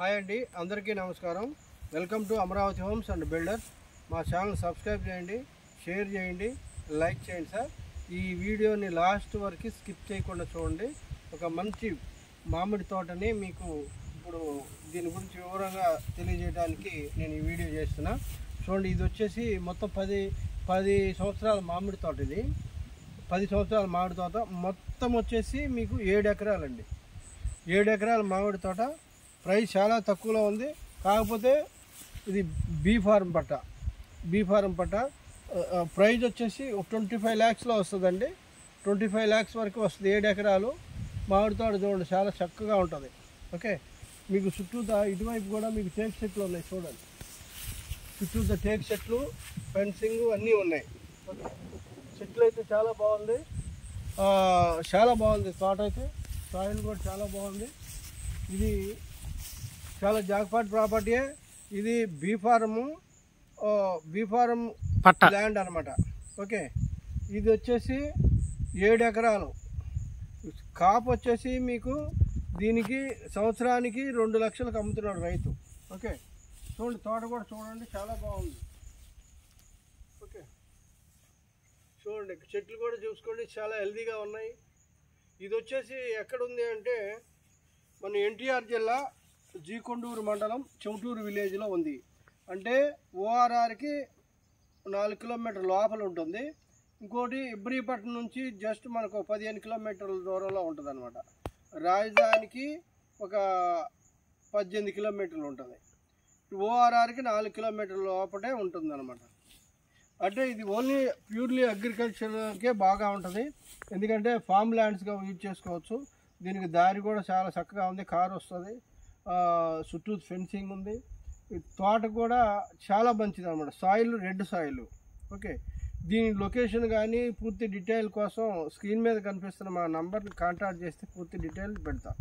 Hi అండి, అందరికీ నమస్కారం. Welcome to Amaravati homes and builders. మా ఛానల్ సబ్స్క్రైబ్ చేయండి, షేర్ చేయండి, లైక్ చేయండి సార్. ఈ వీడియోని లాస్ట్ వరకు స్కిప్ చేయకుండా చూడండి. ఒక మంచి మామిడి తోటని మీకు ఇప్పుడు దీని గురించి వివరంగా తెలియజేయడానికి నేను ఈ వీడియో చేస్తున్నా. చూడండి, ఇది వచ్చేసి మొత్తం 10 సంవత్సరాల మామిడి తోట. ఇది 10 సంవత్సరాల మామిడి తోట. మొత్తం వచ్చేసి మీకు 7 ఎకరాలండి. 7 ఎకరాల మామిడి తోట. ప్రైస్ చాలా తక్కువలో ఉంది. కాకపోతే ఇది బీ ఫార్మ్ పట్ట. ప్రైస్ వచ్చేసి 25 lakhsలో వస్తుందండి. 25 lakhs వరకు వస్తుంది. 7 ఎకరాలు మామిడి తోట. చూడండి, చాలా చక్కగా ఉంటుంది. ఓకే, మీకు చుట్టూతా ఇటువైపు కూడా మీకు టేక్ చెట్లు ఉన్నాయి. చూడండి, చుట్టూతా టేక్ చెట్లు, ఫెన్సింగ్ అన్నీ ఉన్నాయి. ఓకే, చెట్లు అయితే చాలా బాగుంది. తోట అయితే. సాయిల్ కూడా చాలా బాగుంది. ఇది చాలా జాక్పాట్ ప్రాపర్టీయే. ఇది బీ ఫార్మ్ ల్యాండ్ అనమాట. ఓకే, ఇది వచ్చేసి 7 ఎకరాలు. కాపు వచ్చేసి మీకు దీనికి సంవత్సరానికి 2 లక్షలకు అమ్ముతున్నాడు రైతు. ఓకే, చూడండి, తోట కూడా చూడండి, చాలా బాగుంది. ఓకే, చూడండి, చెట్లు కూడా చూసుకోండి, చాలా హెల్తీగా ఉన్నాయి. ఇది వచ్చేసి ఎక్కడుంది అంటే మన ఎన్టీఆర్ జిల్లా జీకొండూరు మండలం చెవుటూరు విలేజ్లో ఉంది. అంటే ఓఆర్ఆర్కి 4 కిలోమీటర్ల లోపల ఉంటుంది. ఇంకోటి ఇబ్రహీపట్నం నుంచి జస్ట్ మనకు 15 కిలోమీటర్ల దూరంలో ఉంటుంది అనమాట. రాజధానికి ఒక 18 కిలోమీటర్లు ఉంటుంది. ఓఆర్ఆర్కి 4 కిలోమీటర్ల లోపటే ఉంటుంది అనమాట. అంటే ఇది ఓన్లీ ప్యూర్లీ అగ్రికల్చర్కే బాగా ఉంటుంది. ఎందుకంటే ఫామ్ ల్యాండ్స్గా యూజ్ చేసుకోవచ్చు. దీనికి దారి కూడా చాలా చక్కగా ఉంది, కారు వస్తుంది, చుట్టూ ఫెన్సింగ్ ఉంది. తోట కూడా చాలా మంచిది అనమాట. Soil red soil. ఓకే, దీని లొకేషన్ కానీ పూర్తి డీటెయిల్ కోసం స్క్రీన్ మీద కనిపిస్తున్న మా నంబర్ని కాంటాక్ట్ చేస్తే పూర్తి డీటెయిల్ పెడతా.